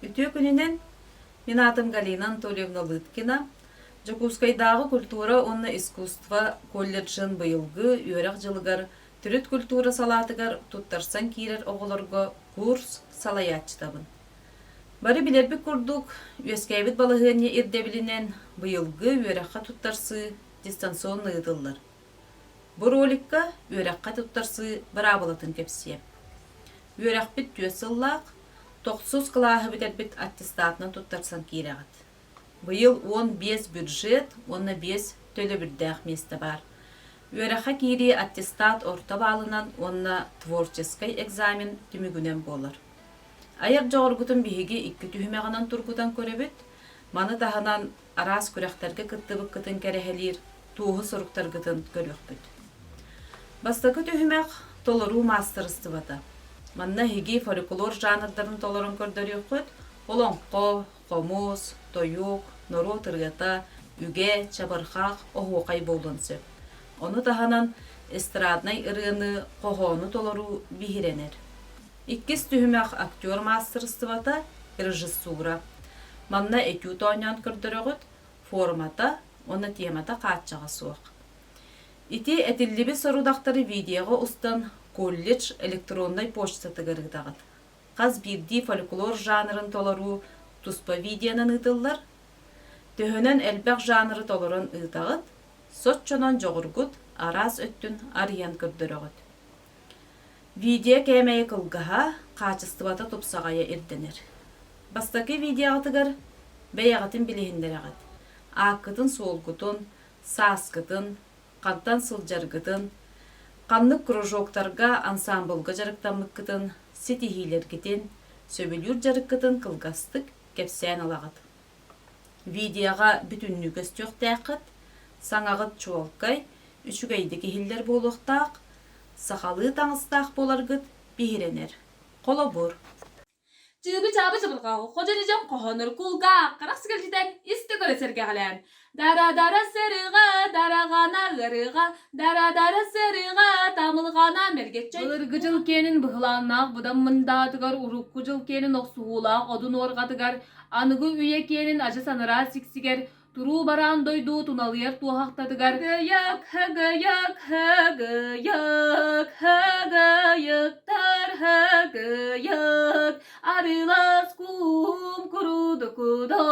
Ütüö күнүнен мен атым Галина Анатольевна Лыткина. Жокускайдагы культура онна искусство колледжин быйылгы үйрәк жылыгар түрүт культура салатыгар туттарсан кирер оголорго курс салаячтабын. Бары билербик курдук үескәйбит балыгыны ирдебилинен быйылгы үйрәккә туттарсы дистанционный ыдыллар. Бу роликка үйрәккә туттарсы барабылатын кепсиеп. Үйрәкбит түйесыллак 9 клаһы битербит аттестатынан туттарсан кирәгат. Быйыл 15 бюджет, 15 төлө бирдәк месте бар. Үйрәккә кири аттестат орта балынан, онна творческий экзамен түмүгүнен болар. Аяр жогоргутун биһиги 2 түһүмәгәнән тургудан көрөбүт, маны таһанан арас күрәхтәргә кыттыбык кытын кәрәһелир, туһы соруктар кытын көрөкбүт. Бастакы түһүмәк толору мастерствата. Манна хиги фольклор жанрдарын толорун көрдөрүкөт, олонко, комуз, тоюк, норо тыргата, үге, чабархак, охуокай болдунсы. Оны таһанан эстрадный ырыны, кохону толору бихиренер. Иккис түһүмәк актер мастерствата, режиссура. Манна этюд ойнан көрдөрөкөт, формата, оны темата каачага суак. Ити этиллиби сорудактары видеого устан колледж электронной почтасы гырыдагат. Каз бирди фольклор жанрын толору туспа видеонан ыдыллар. Төһөнөн элбек жанры толорун ыдагат, сотчонон жогургут арас өттүн арыян көрдөрөгөт. Видео кемeye кылгаха качествата тупсагая ирденер. Бастакы видеогатыгар бәягатын билиһиндерагат. Акытын солгутун, саскытын, кантан сылжаргытын, каннык кружоктарга ансамблга жарыктамыккытын, сетихилергитин, сөбүлүр жарыккытын кылгастык кепсән алагат. Видеога бүтүннүгөс төхтәкыт, саңагыт чуалкай, үчүгәйдеки хиллер болуктак, сахалы таңыстак боларгыт бихиренер. Колобур. Чыгы чабы жабылгау, хожанижан кохонор кулга, караксыгылжитен исти көресерге гален. Дара-дара сырыга, дарагана ырыга, дара-дара сырыга, тамылгана мергетчай. Былыргы жыл кенин быхланнак, будан мындатыгар, урукку жыл кенин оксугулак, одун оргатыгар, аныгы үйе кенин ажы саныра сиксигер, туру баран дойду туналыяр туахактадыгар. Хагаяк, хагаяк, хагаяк, хагаяктар, хагаяк, арылас кум куруду куда.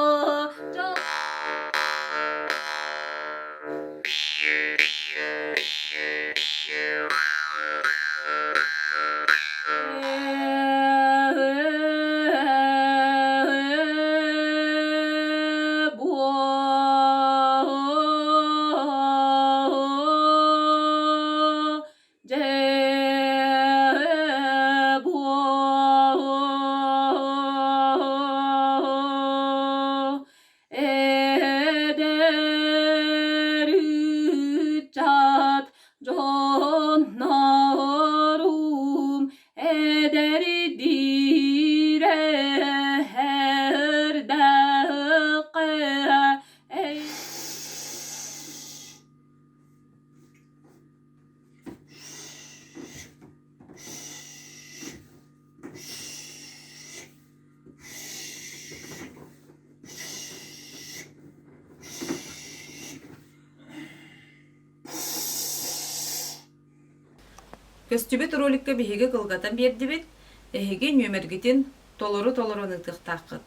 Көстүбет роликка биһиге кылгатан бердибит, эһиге нөмергитин толору нытыктакыт.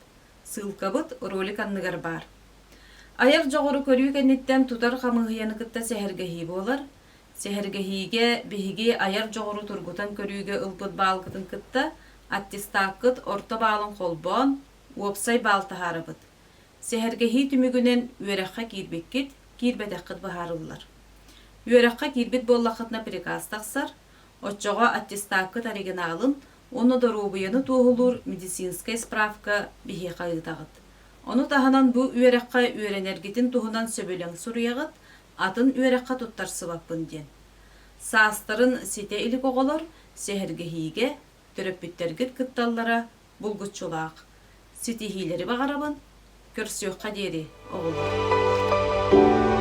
Сылкабыт ролик анныгар бар. Аяр жогору көрүү кенниттен тутар хамыгыяныкытта сехергеһи болар. Сехергеһиге биһиге аяр жогору тургутан көрүүгө ылбыт баалгытын кытта аттестакыт орто баалын колбон, уопсай баалтахарыбыт. Сехергеһи түмүгүнен үөракка кирбеккит, кирбетеккыт баһарыллар. Үөракка кирбит боллакытна приказ таксар, отчого аттестакыт оригиналын, оны да рубыяны туғылыр медицинская справка бихи қайытағыт. Оны таханан бу үөрекка үөренергитин туһунан сөбөлөң суруягыт, атын үөрекка туттарсы баппын ден. Саастарын сете илик оголор, сехергеһиге, төрөппүттергит кытталлара булгутчулаак. Сетихилери багарабын, көрсөкка дери оголор.